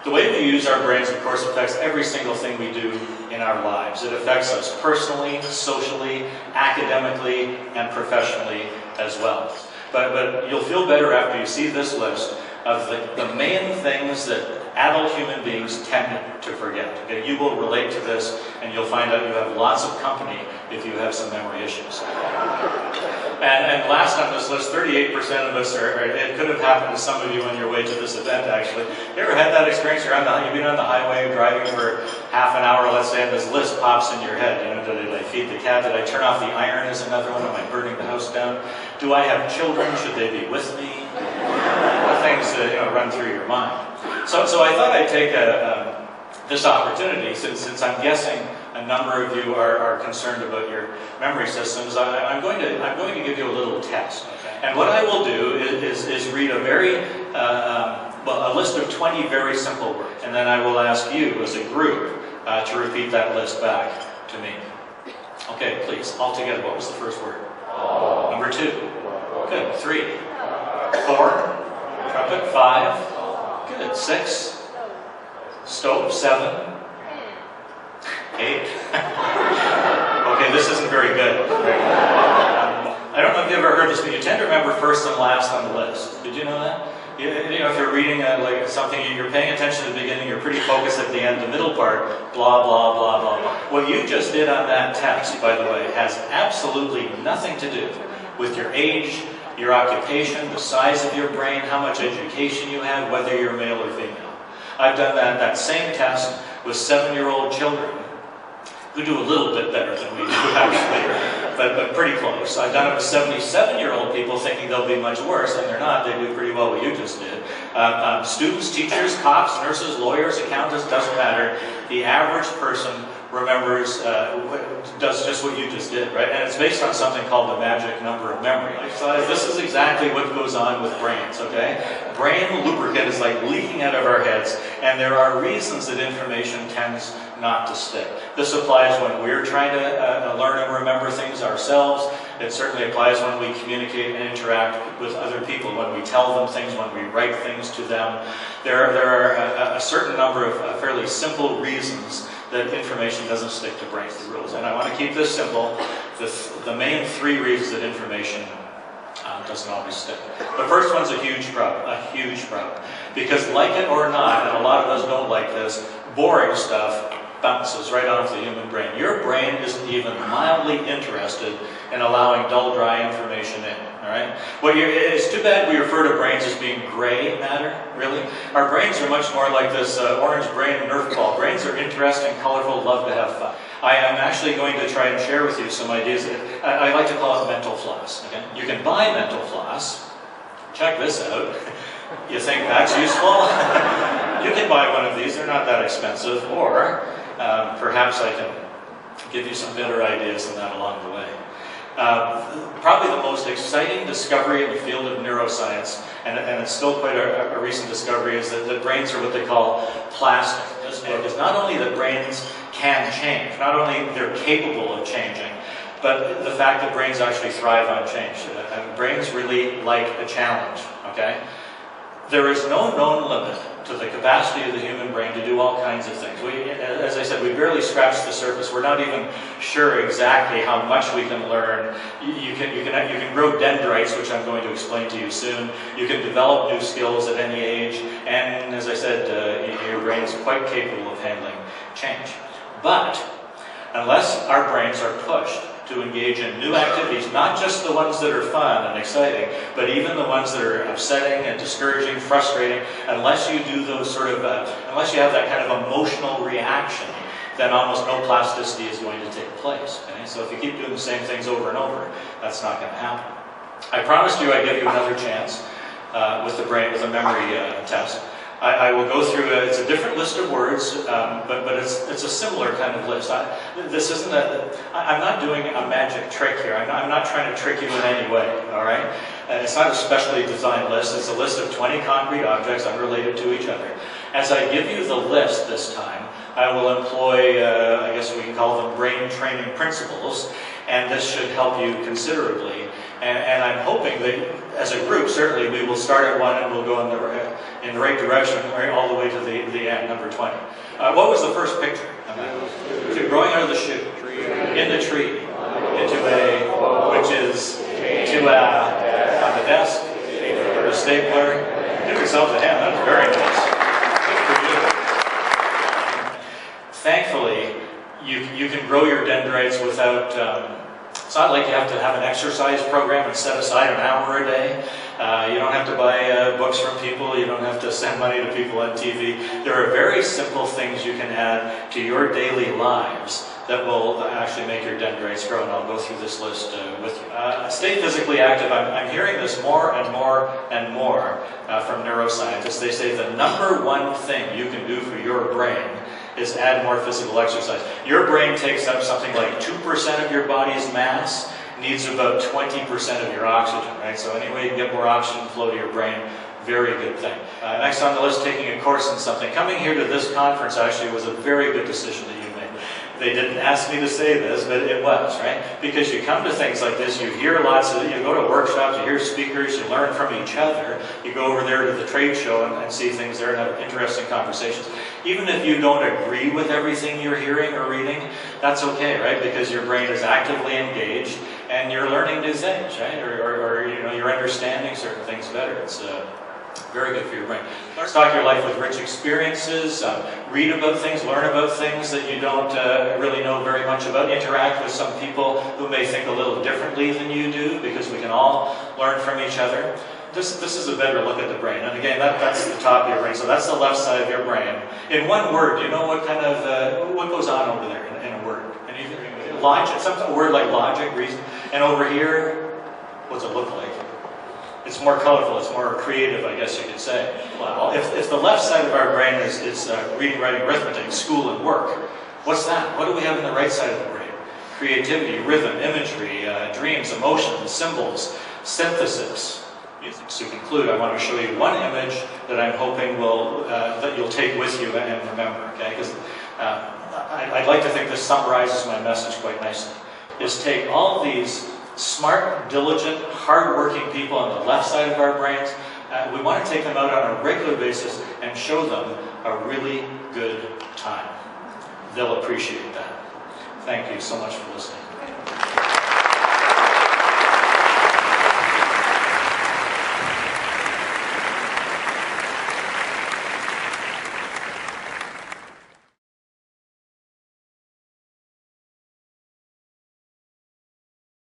The way we use our brains, of course, affects every single thing we do in our lives. It affects us personally, socially, academically, and professionally as well. But you'll feel better after you see this list of the main things that adult human beings tend to forget. Okay? You will relate to this, and you'll find out you have lots of company if you have some memory issues. And last on this list, 38% of us it could have happened to some of you on your way to this event, actually. You ever had that experience? You've been on the highway driving for half an hour, let's say, and this list pops in your head. You know, did I feed the cat? Did I turn off the iron is another one? Am I burning the house down? Do I have children? Should they be with me? Things run through your mind. So I thought I'd take this opportunity, since I'm guessing a number of you are concerned about your memory systems. I'm going to give you a little test, and what I will do is read a a list of 20 very simple words, and then I will ask you as a group to repeat that list back to me. Okay, please, all together. What was the first word? Number 2. Good. 3. 4. Trumpet. 5. Good. 6. Stove. 7. 8. Okay, this isn't very good. I don't know if you ever heard this, but you tend to remember first and last on the list. Did you know that? If you're reading like something, you're paying attention to the beginning, you're pretty focused at the end, the middle part, blah, blah, blah, blah, blah. What you just did on that test, by the way, has absolutely nothing to do with your age, your occupation, the size of your brain, how much education you have, whether you're male or female. I've done that same test with 7-year-old children who do a little bit better than we do, actually, but pretty close. I've done it with 77-year-old people thinking they'll be much worse, and they're not. They do pretty well what you just did. Students, teachers, cops, nurses, lawyers, accountants, doesn't matter. The average person remembers, does just what you just did, right? And it's based on something called the magic number of memory. So this is exactly what goes on with brains, okay? Brain lubricant is like leaking out of our heads, and there are reasons that information tends not to stick. This applies when we're trying to learn and remember things ourselves. It certainly applies when we communicate and interact with other people, when we tell them things, when we write things to them. There are a certain number of fairly simple reasons that information doesn't stick to brains, the rules. And I want to keep this simple. The main 3 reasons that information doesn't always stick. The first one's a huge problem, because like it or not, and a lot of us don't like this, boring stuff bounces right off the human brain. Your brain isn't even mildly interested in allowing dull, dry information in. All right? Well, it's too bad we refer to brains as being gray matter, really. Our brains are much more like this orange brain Nerf ball. Brains are interesting, colorful, love to have fun. I am actually going to try and share with you some ideas. I like to call it mental floss. Okay? You can buy mental floss. Check this out. You think that's useful? You can buy one of these. They're not that expensive. Or perhaps I can give you some better ideas than that along the way. Probably the most exciting discovery in the field of neuroscience, and it's still quite a recent discovery, is that brains are what they call plastic. It's not only that brains can change, not only they're capable of changing, but the fact that brains actually thrive on change. Brains really like a challenge, okay? There is no known limit to the capacity of the human brain to do all kinds of things. As I said, we barely scratched the surface. We're not even sure exactly how much we can learn. You can grow dendrites, which I'm going to explain to you soon. You can develop new skills at any age. And as I said, your brain is quite capable of handling change. But unless our brains are pushed to engage in new activities, not just the ones that are fun and exciting, but even the ones that are upsetting and discouraging, frustrating, unless you do those unless you have that kind of emotional reaction, then almost no plasticity is going to take place. Okay? So if you keep doing the same things over and over, that's not going to happen. I promised you I'd give you another chance with a memory test. I will go through it's a different list of words, but it's a similar kind of list. I'm not doing a magic trick here. I'm not trying to trick you in any way, all right? It's not a specially designed list. It's a list of 20 concrete objects unrelated to each other. As I give you the list this time, I will employ, I guess we can call them brain training principles, and this should help you considerably. And I'm hoping that, as a group, certainly we will start at one and we'll go in the right direction, right all the way to the end. number 20. What was the first picture? Growing out of the shoe, in the tree, into a, which is to on the desk, the stapler. Give yourselves a hand. That's very nice. Good for you. Thankfully, you can grow your dendrites without. It's not like you have to have an exercise program and set aside an hour a day. You don't have to buy books from people. You don't have to send money to people on TV. There are very simple things you can add to your daily lives that will actually make your dendrites grow, and I'll go through this list with you. Stay physically active. I'm hearing this more and more and more from neuroscientists. They say the number one thing you can do for your brain is add more physical exercise. Your brain takes up something like 2% of your body's mass, needs about 20% of your oxygen, right? So any way you can get more oxygen flow to your brain, very good thing. Next on the list, taking a course in something. Coming here to this conference actually was a very good decision that you made. They didn't ask me to say this, but it was, right? Because you come to things like this, you hear lots of, you go to workshops, you hear speakers, you learn from each other, you go over there to the trade show and see things there and have interesting conversations. Even if you don't agree with everything you're hearing or reading, that's okay, right? Because your brain is actively engaged and you're learning new things, right? Or you know, you're understanding certain things better. It's very good for your brain. Stock your life with rich experiences, read about things, learn about things that you don't really know very much about, interact with some people who may think a little differently than you do, because we can all learn from each other. This is a better look at the brain. And again, that's the top of your brain. So that's the left side of your brain. In one word, do you know what kind of, what goes on over there in a word? Anything? Logic, a word like logic, reason. And over here, what's it look like? It's more colorful, it's more creative, I guess you could say. Well, if the left side of our brain is reading, writing, arithmetic, school, and work, what's that? What do we have in the right side of the brain? Creativity, rhythm, imagery, dreams, emotions, symbols, synthesis. To conclude, I want to show you one image that I'm hoping will that you'll take with you and remember. Okay, because I'd like to think this summarizes my message quite nicely. Is take all of these smart, diligent, hard-working people on the left side of our brains. We want to take them out on a regular basis and show them a really good time. They'll appreciate that. Thank you so much for listening.